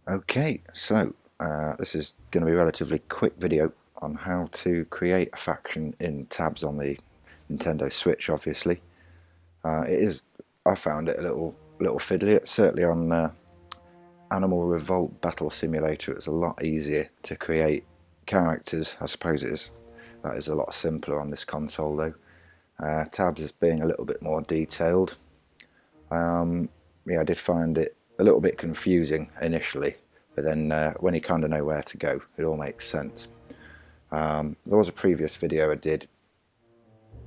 Okay, so this is going to be a relatively quick video on how to create a faction in tabs on the Nintendo Switch. Obviously, I found it a little fiddly. It's certainly on Animal Revolt Battle Simulator. It's a lot easier to create characters. I suppose that is a lot simpler on this console though. Tabs is being a little bit more detailed. Yeah, I did find it a little bit confusing initially, but then when you kind of know where to go, it all makes sense. There was a previous video I did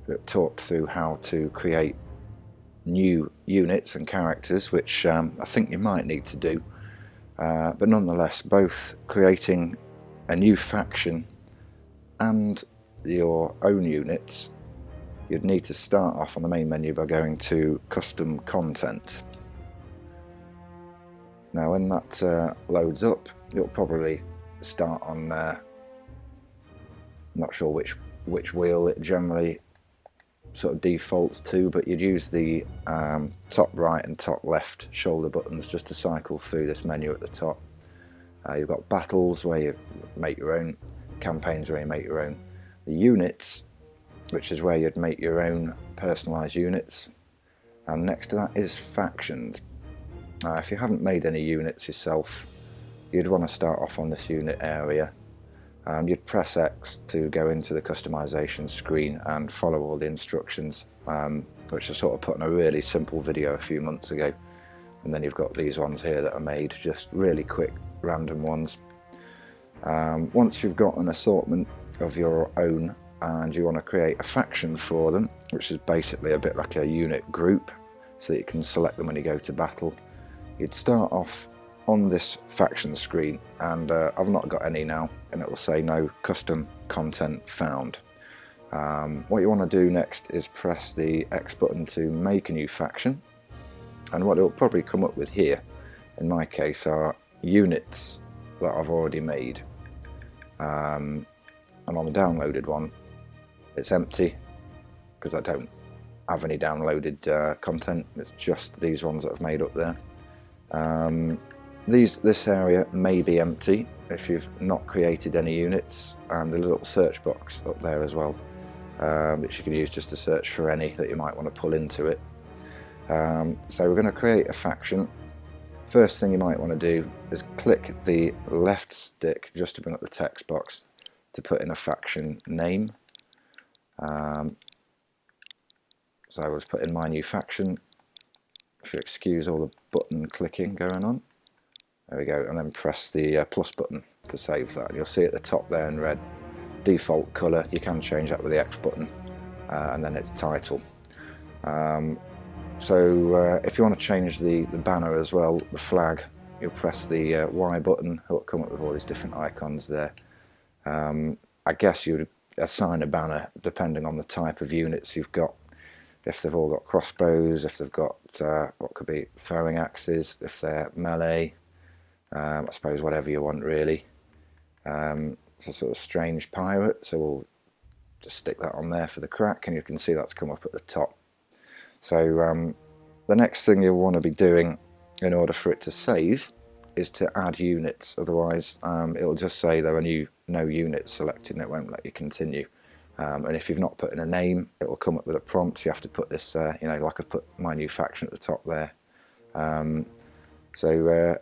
that talked through how to create new units and characters, which I think you might need to do. But nonetheless, both creating a new faction and your own units, you'd need to start off on the main menu by going to Custom Content. Now when that loads up, you'll probably start on, not sure which wheel it generally sort of defaults to, but you'd use the top right and top left shoulder buttons just to cycle through this menu at the top. You've got battles where you make your own, campaigns where you make your own, the units, which is where you'd make your own personalised units, and next to that is factions. If you haven't made any units yourself, you'd want to start off on this unit area. You'd press X to go into the customization screen and follow all the instructions, which I sort of put in a really simple video a few months ago. And then you've got these ones here that are made, just really quick random ones. Once you've got an assortment of your own and you want to create a faction for them, which is basically a bit like a unit group so that you can select them when you go to battle, you'd start off on this faction screen, and I've not got any now, and it will say no custom content found. What you want to do next is press the X button to make a new faction, and what it'll probably come up with here in my case are units that I've already made, and on the downloaded one it's empty because I don't have any downloaded content. It's just these ones that I've made up there. This area may be empty if you've not created any units, and the little search box up there as well, which you can use just to search for any that you might want to pull into it. So we're going to create a faction. First thing you might want to do is click the left stick just to bring up the text box to put in a faction name. So I was put in my new faction. If you excuse all the button clicking going on, there we go, and then press the plus button to save that. You'll see at the top there in red, default colour. You can change that with the X button, and then its title. So if you want to change the banner as well, the flag, you'll press the Y button. It'll come up with all these different icons there. I guess you would assign a banner depending on the type of units you've got. If they've all got crossbows, if they've got what could be throwing axes, if they're melee, I suppose whatever you want really. It's a sort of strange pirate, so we'll just stick that on there for the crack, and you can see that's come up at the top. So the next thing you'll want to be doing in order for it to save is to add units, otherwise it'll just say there are no units selected and it won't let you continue. And if you've not put in a name, it will come up with a prompt. You have to put this, like I've put my new faction at the top there. So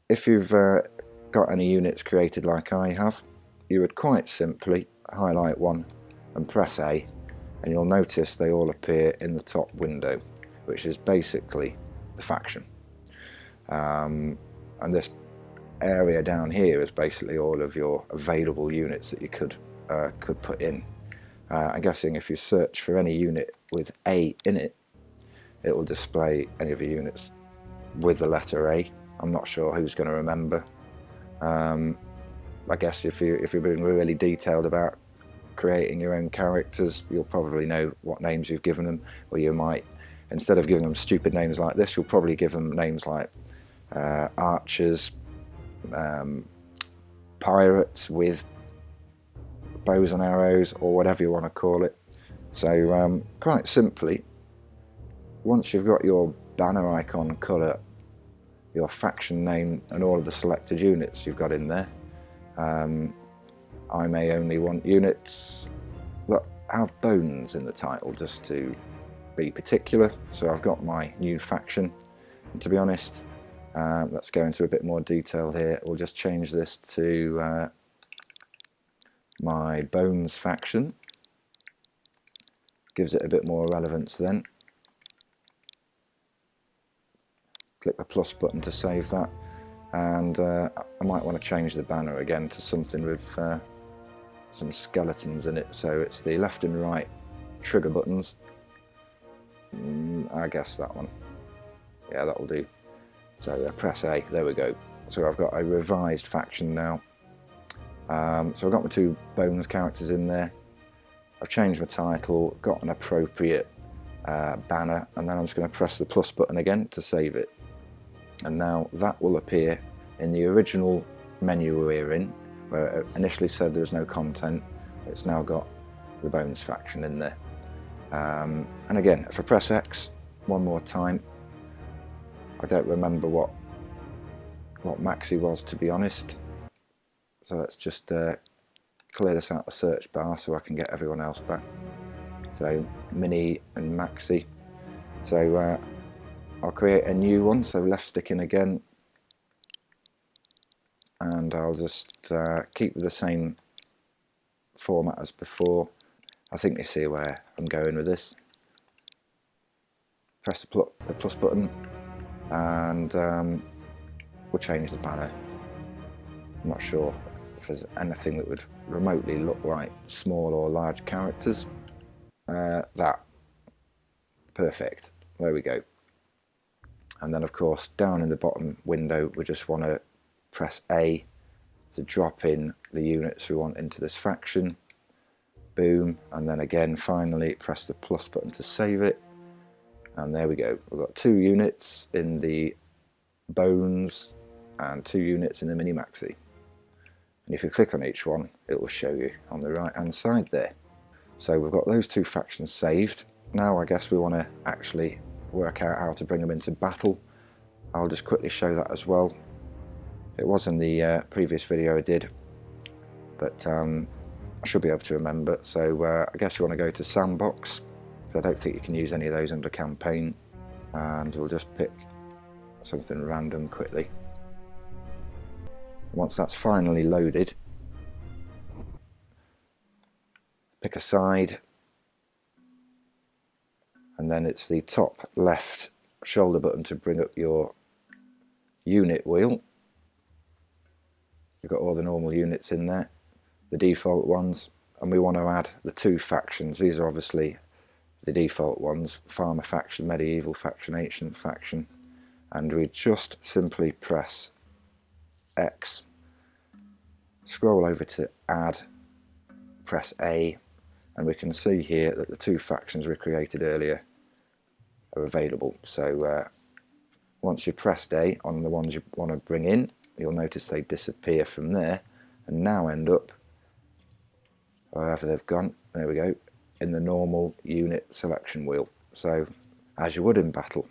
if you've got any units created like I have, you would quite simply highlight one and press A, and you'll notice they all appear in the top window, which is basically the faction. And this area down here is basically all of your available units that you could put in. I'm guessing if you search for any unit with A in it, it will display any of your units with the letter A. I'm not sure who's going to remember. I guess if you've been really detailed about creating your own characters, you'll probably know what names you've given them, or you might, instead of giving them stupid names like this, you'll probably give them names like archers, pirates with bows and arrows, or whatever you want to call it. So quite simply, once you've got your banner icon colour your faction name and all of the selected units you've got in there. I may only want units that have bones in the title, just to be particular. So I've got my new faction, and to be honest, let's go into a bit more detail here. We'll just change this to my bones faction. Gives it a bit more relevance then. Click the plus button to save that, and I might want to change the banner again to something with some skeletons in it. So it's the left and right trigger buttons. I guess that one. Yeah, that'll do. So press A, there we go. So I've got a revised faction now. So I've got my 2 bones characters in there. I've changed my title, got an appropriate banner, and then I'm just going to press the plus button again to save it. And now that will appear in the original menu we're in, where it initially said there was no content. It's now got the bones faction in there. And again, if I press X one more time, I don't remember what Maxi was, to be honest. So let's just clear this out of the search bar so I can get everyone else back. So Mini and Maxi. So I'll create a new one, so left stick in again, and I'll just keep the same format as before. I think you see where I'm going with this. Press the plus button, and we'll change the banner. I'm not sure if there's anything that would remotely look like small or large characters. That. Perfect. There we go. And then of course down in the bottom window we just want to press A to drop in the units we want into this faction. Boom. And then again finally press the plus button to save it. And there we go. We've got 2 units in the bones and 2 units in the Mini Maxi. And if you click on each one, it will show you on the right hand side there. So we've got those 2 factions saved. Now I guess we want to actually work out how to bring them into battle. I'll just quickly show that as well. It was in the previous video I did, but I should be able to remember. So I guess you want to go to Sandbox. I don't think you can use any of those under campaign, and we'll just pick something random quickly. Once that's finally loaded, pick a side, and then it's the top left shoulder button to bring up your unit wheel. You've got all the normal units in there, the default ones, and we want to add the 2 factions. These are obviously the default ones: Farmer faction, Medieval faction, Ancient faction. And we just simply press X, scroll over to add, press A, and we can see here that the 2 factions we created earlier are available. So once you pressed A on the ones you want to bring in, you'll notice they disappear from there and now end up wherever they've gone. There we go, in the normal unit selection wheel. So as you would in battle,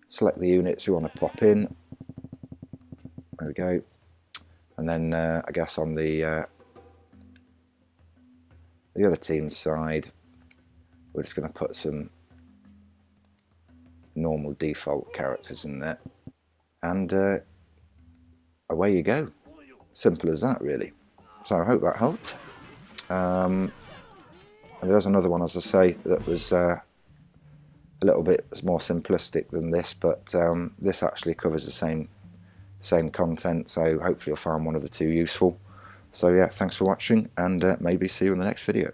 select the units you want to pop in. There we go. And then I guess on the other team's side, we're just going to put some normal default characters in there, and away you go. Simple as that, really. So I hope that helped. And there's another one, as I say, that was a little bit more simplistic than this, but this actually covers the same content, so hopefully you'll find one of the 2 useful. So yeah, thanks for watching, and maybe see you in the next video.